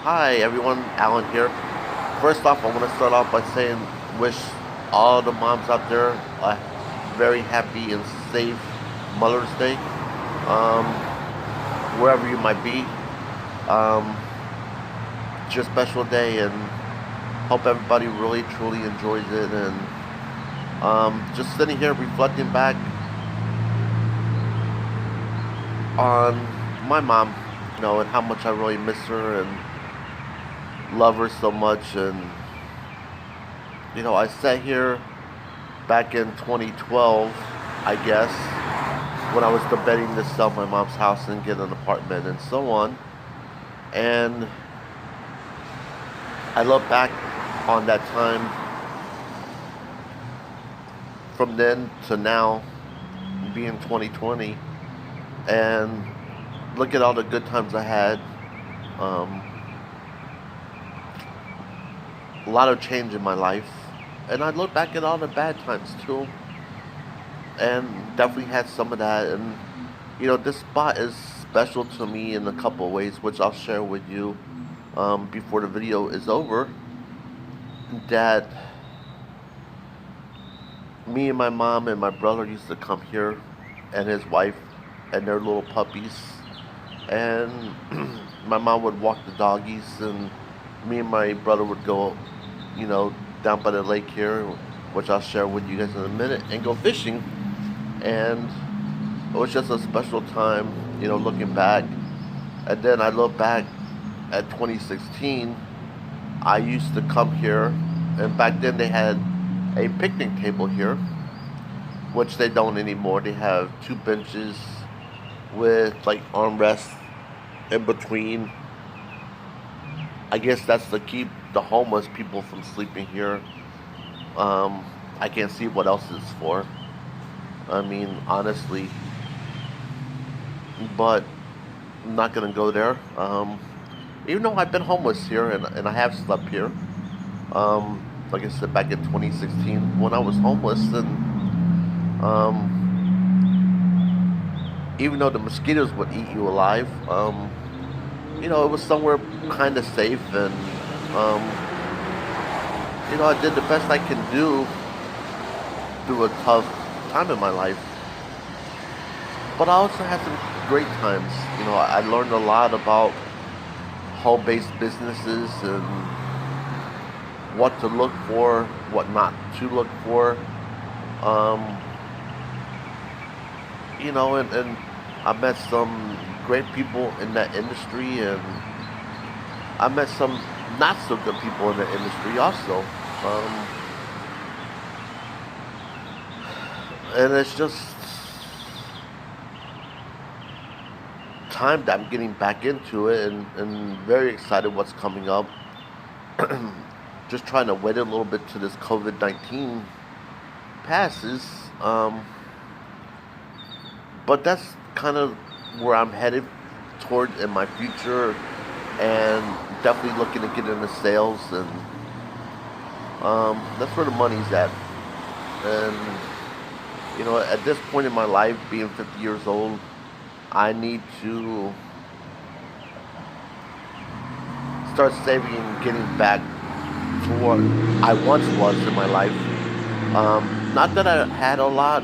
Hi everyone, Alan here. First off, I want to start off by saying wish all the moms out there a very happy and safe Mother's Day, um, wherever you might be. Um, it's your special day, and hope everybody really truly enjoys it. And just sitting here reflecting back on my mom, and how much I really miss her and love her so much. And I sat here back in 2012, I guess, when I was debating to sell my mom's house and get an apartment and so on. And I look back on that time from then to now, being 2020, and look at all the good times I had. Um, a lot of change in my life. And I look back at all the bad times too, and definitely had some of that. And this spot is special to me in a couple of ways, which I'll share with you before the video is over. That me and my mom and my brother used to come here, and his wife and their little puppies, and my mom would walk the doggies, and me and my brother would go, down by the lake here, which I'll share with you guys in a minute, and go fishing. And it was just a special time, looking back. And then I look back at 2016. I used to come here, and back then they had a picnic table here, which they don't anymore. They have two benches with like armrests in between. I guess that's to keep the homeless people from sleeping here. I can't see what else it's for. I mean, honestly, but I'm not gonna go there. Even though I've been homeless here and I have slept here. Like I said, back in 2016 when I was homeless, and even though the mosquitoes would eat you alive, it was somewhere kind of safe, and um, I did the best I can do through a tough time in my life. But I also had some great times. I learned a lot about home-based businesses and what to look for, what not to look for. Um, and I met some great people in that industry, and I met some not so good people in the industry also. Um, and it's just time that I'm getting back into it, and very excited what's coming up. Just trying to wait a little bit till this COVID-19 passes. But that's kind of where I'm headed toward in my future, and definitely looking to get into sales, and that's where the money's at. And at this point in my life, being 50 years old, I need to start saving and getting back to what I once was in my life. Not that I had a lot,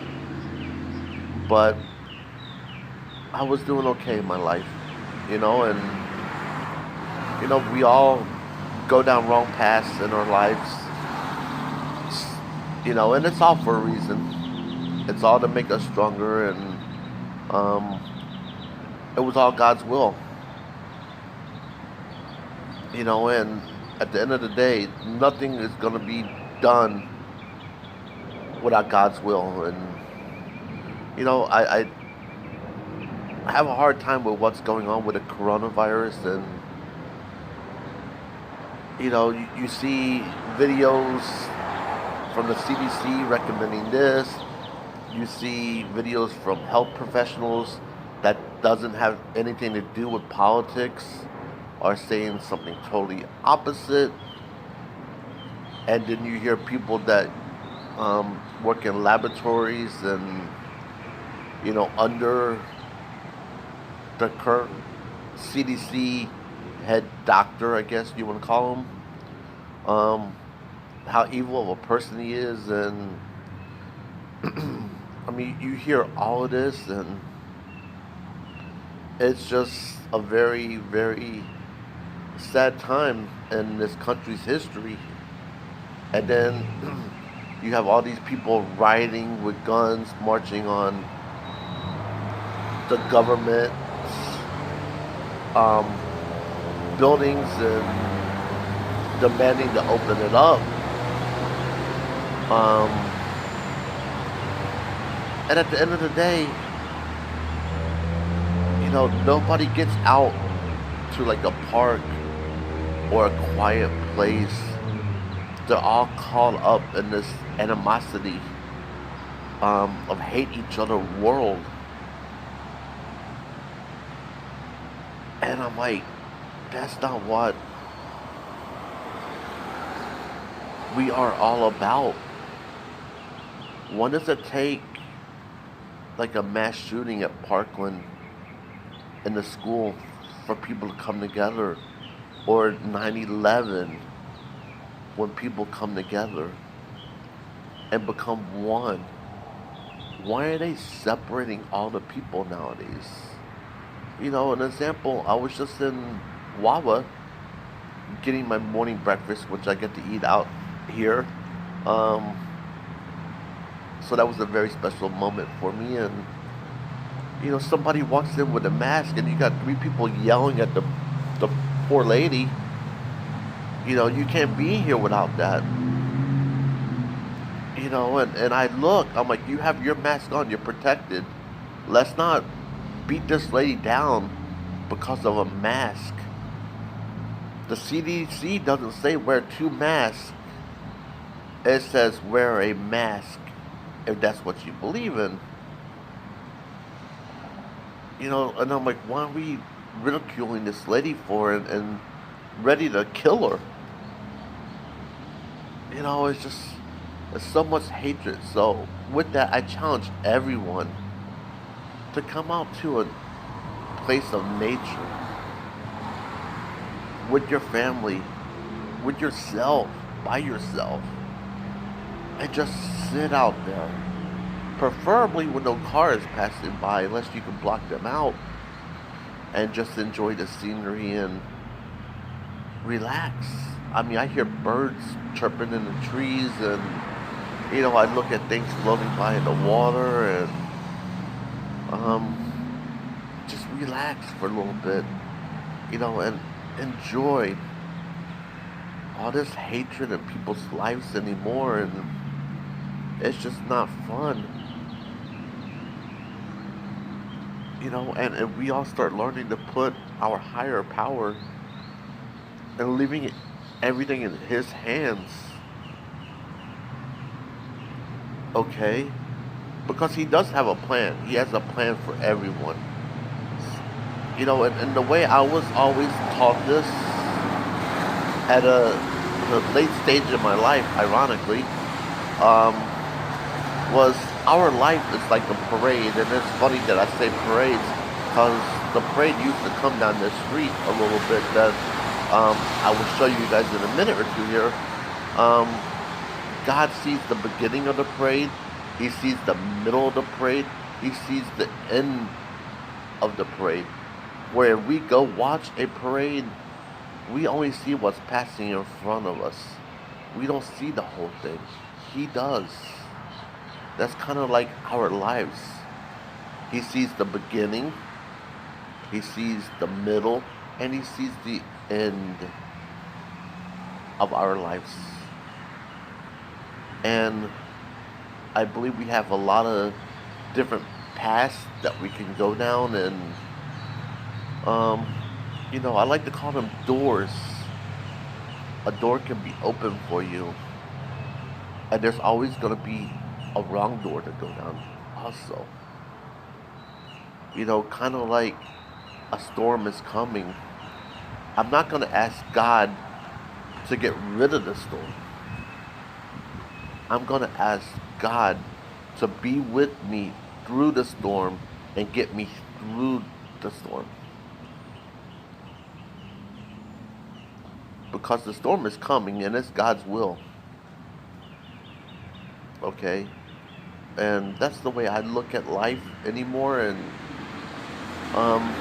but I was doing okay in my life, and we all go down wrong paths in our lives, and it's all for a reason. It's all to make us stronger, and um, it was all God's will, and at the end of the day, nothing is going to be done without God's will. And I have a hard time with what's going on with the coronavirus, and you see videos from the CDC recommending this. You see videos from health professionals that doesn't have anything to do with politics are saying something totally opposite. And then you hear people that work in laboratories and under the current CDC head doctor, I guess you want to call him, how evil of a person he is, and I mean, you hear all of this, and it's just a very, very sad time in this country's history. And then you have all these people rioting with guns, marching on the government um, buildings and demanding to open it up. Um, and at the end of the day, nobody gets out to like a park or a quiet place. They're all caught up in this animosity of hate each other world. And I'm like, that's not what we are all about. When does it take like a mass shooting at Parkland in the school for people to come together? Or 9/11 when people come together and become one? Why are they separating all the people nowadays? An example, I was just in Wawa getting my morning breakfast, which I get to eat out here. Um, so that was a very special moment for me. And, somebody walks in with a mask and you got three people yelling at the poor lady. You can't be here without that. And I look, I'm like, you have your mask on, you're protected. Let's not beat this lady down because of a mask. The CDC doesn't say wear two masks. It says wear a mask if that's what you believe in. And I'm like, why are we ridiculing this lady for it and ready to kill her? It's just, there's so much hatred. So with that, I challenge everyone to come out to a place of nature with your family, with yourself, by yourself, and just sit out there. Preferably when no car is passing by, unless you can block them out, and just enjoy the scenery and relax. I mean, I hear birds chirping in the trees, and I look at things floating by in the water, and just relax for a little bit, and enjoy all this hatred in people's lives anymore, and it's just not fun. And we all start learning to put our higher power and leaving everything in his hands. Okay? Because he does have a plan. He has a plan for everyone. And the way I was always taught this at a late stage in my life, ironically, um, was our life is like a parade. And it's funny that I say parades because the parade used to come down the street a little bit that I will show you guys in a minute or two here. God sees the beginning of the parade. He sees the middle of the parade. He sees the end of the parade. Where we go watch a parade, we only see what's passing in front of us. We don't see the whole thing. He does. That's kind of like our lives. He sees the beginning, he sees the middle, and he sees the end of our lives. And I believe we have a lot of different paths that we can go down, and I like to call them doors. A door can be open for you, and there's always going to be a wrong door to go down also. Kind of like a storm is coming. I'm not going to ask God to get rid of the storm. I'm going to ask God to be with me through the storm and get me through the storm. because the storm is coming and it's God's will. Okay? And that's the way I look at life anymore, and um,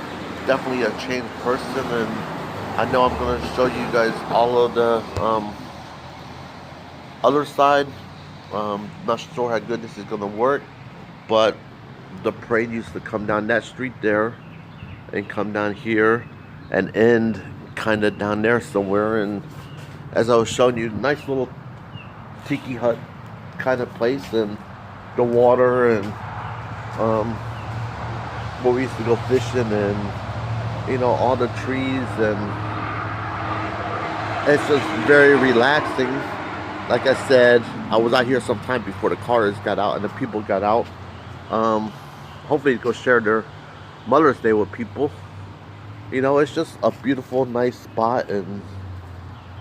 definitely a changed person. And I know I'm going to show you guys all of the other side. Not sure how good this is going to work, but the parade used to come down that street there and come down here and end kind of down there somewhere. And as I was showing you, nice little tiki hut kind of place, and the water, and where we used to go fishing, and all the trees, and it's just very relaxing. Like I said, I was out here sometime before the cars got out and the people got out. Hopefully go share their Mother's Day with people. It's just a beautiful, nice spot, and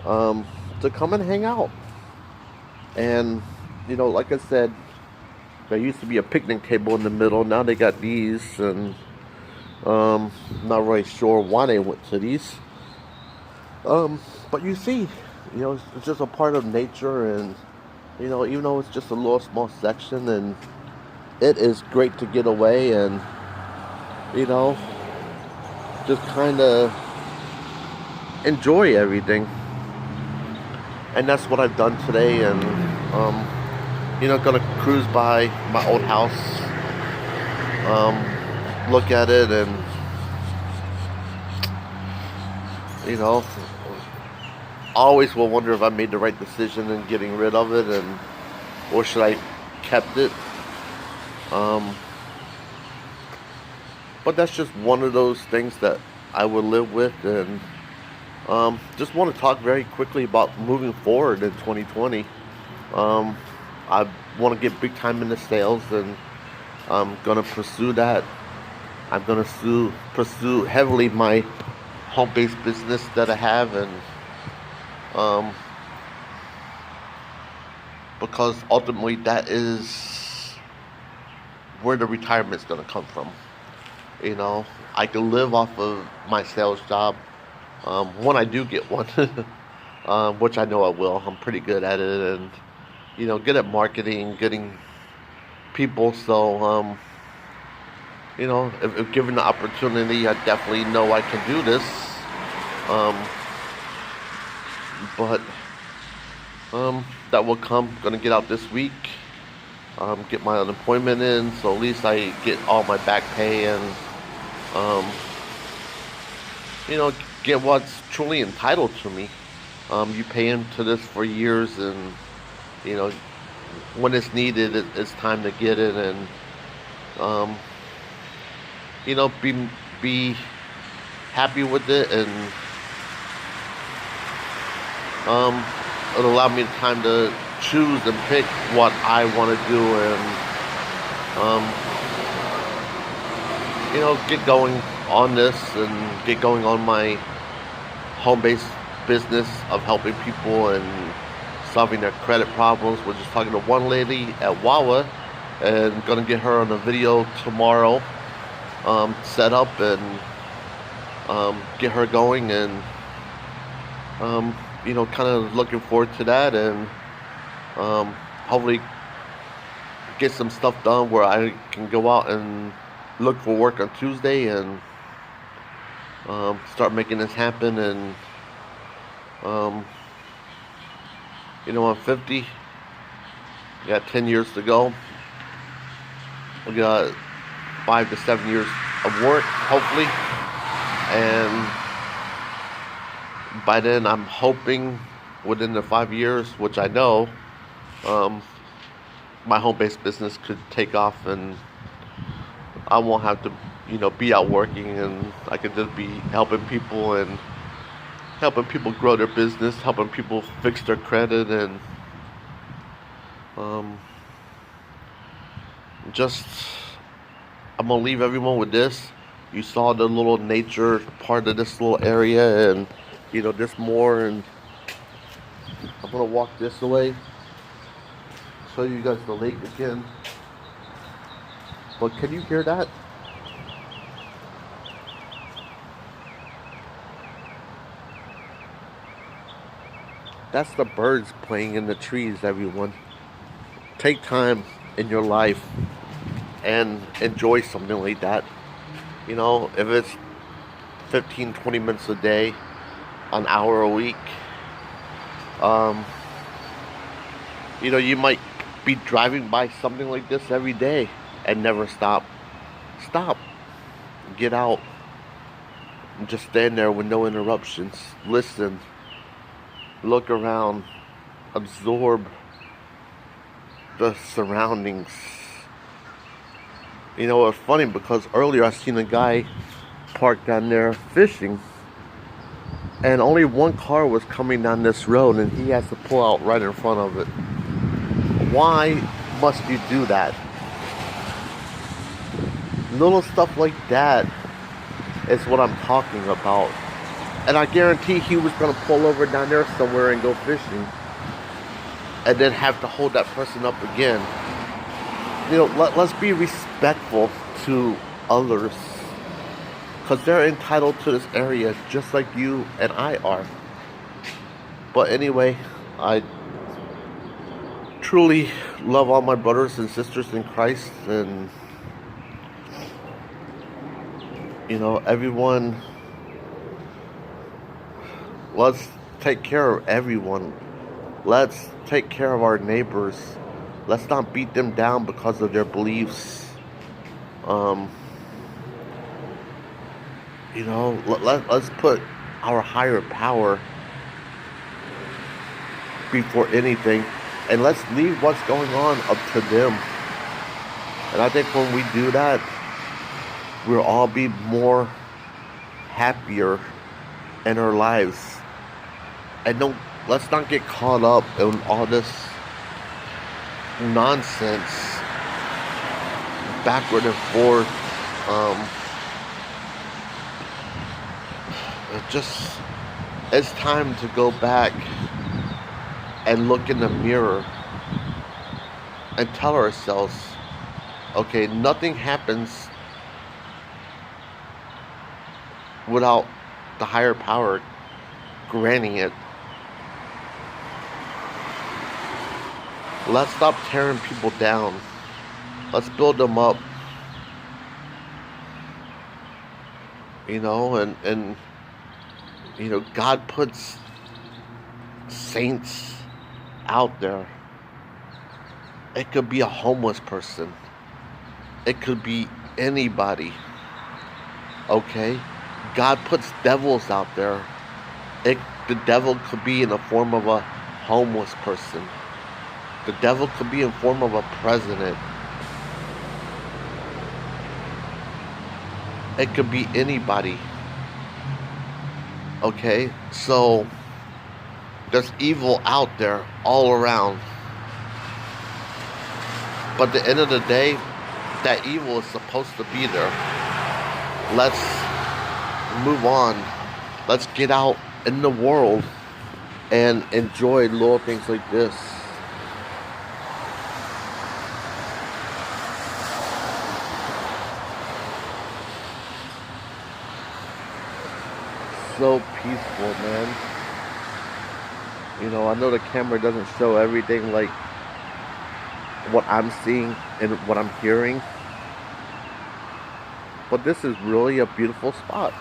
to come and hang out. And like I said, there used to be a picnic table in the middle. Now they got these, and not really sure why they went to these. But you see, it's just a part of nature, and even though it's just a little small section, and it is great to get away and just kind of enjoy everything. And that's what I've done today. And gonna cruise by my old house, look at it, and always will wonder if I made the right decision in getting rid of it, or should I kept it. But that's just one of those things that I would live with. And just want to talk very quickly about moving forward in 2020. I want to get big time into sales, and I'm going to pursue that. I'm going to pursue heavily my home-based business that I have, and because ultimately that is where the retirement's going to come from. I can live off of my sales job when I do get one, which I know I will. I'm pretty good at it, and good at marketing, getting people. So if given the opportunity, I definitely know I can do this. But that will come. Gonna get out this week. Get my unemployment in, so at least I get all my back pay, and get what's truly entitled to me. You pay into this for years, and when it's needed, it's time to get it, and be happy with it, and it'll allow me time to choose and pick what I want to do, and get going on this, and get going on my home-based business of helping people and solving their credit problems. We're just talking to one lady at Wawa, and gonna get her on a video tomorrow, set up, and get her going, and kind of looking forward to that, and hopefully get some stuff done where I can go out and look for work on Tuesday, and start making this happen. And I'm 50. Got 10 years to go. We got 5 to 7 years of work, hopefully, and by then I'm hoping within the 5 years, which I know, my home-based business could take off, and I won't have to be out working, and I could just be helping people, and helping people grow their business, helping people fix their credit, and just I'm gonna leave everyone with this. You saw the little nature part of this little area, and there's more, and I'm gonna walk this way, show you guys the lake again. But can you hear that? That's the birds playing in the trees, everyone. Take time in your life and enjoy something like that. You know, if it's 15, 20 minutes a day, an hour a week, um, you know, you might be driving by something like this every day and never stop. Stop. Get out. And just stand there with no interruptions. Listen. Look around. Absorb the surroundings. You know, it's funny because earlier I seen a guy parked down there fishing, and only one car was coming down this road, and he has to pull out right in front of it. Why must you do that? Little stuff like that is what I'm talking about. And I guarantee he was going to pull over down there somewhere and go fishing, and then have to hold that person up again. You know, let's be respectful to others, because they're entitled to this area just like you and I are. But anyway, I truly love all my brothers and sisters in Christ, and you know, everyone, let's take care of everyone. Let's take care of our neighbors. Let's not beat them down because of their beliefs. You know, let's put our higher power before anything, and let's leave what's going on up to them. And I think when we do that, we'll all be more happier in our lives. And let's not get caught up in all this nonsense, backward and forth. It's time to go back and look in the mirror and tell ourselves, okay, nothing happens without the higher power granting it. Let's stop tearing people down. Let's build them up. You know, and you know, God puts saints out there. It could be a homeless person. It could be anybody. Okay? God puts devils out there. The devil could be in the form of a homeless person. The devil could be in form of a president. It could be anybody. Okay? So, there's evil out there all around. But at the end of the day, that evil is supposed to be there. Let's move on. Let's get out in the world and enjoy little things like this. So peaceful, man. You know, I know the camera doesn't show everything like what I'm seeing and what I'm hearing, but this is really a beautiful spot.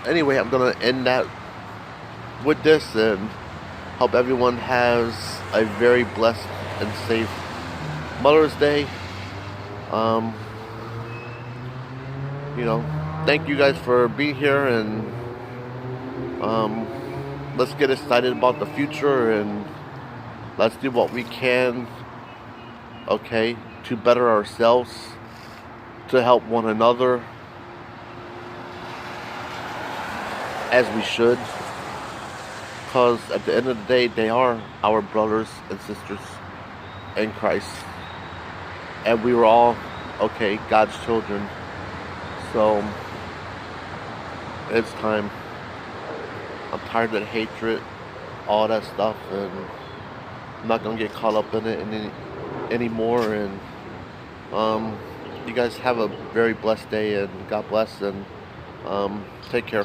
Anyway, I'm gonna end that with this, and hope everyone has a very blessed and safe Mother's Day. You know, thank you guys for being here, and let's get excited about the future, and let's do what we can, okay, to better ourselves, to help one another, as we should, because at the end of the day, they are our brothers and sisters in Christ, and we were all, okay, God's children. So it's time. I'm tired of the hatred, all that stuff, and I'm not gonna get caught up in it anymore. And you guys have a very blessed day, and God bless, and take care.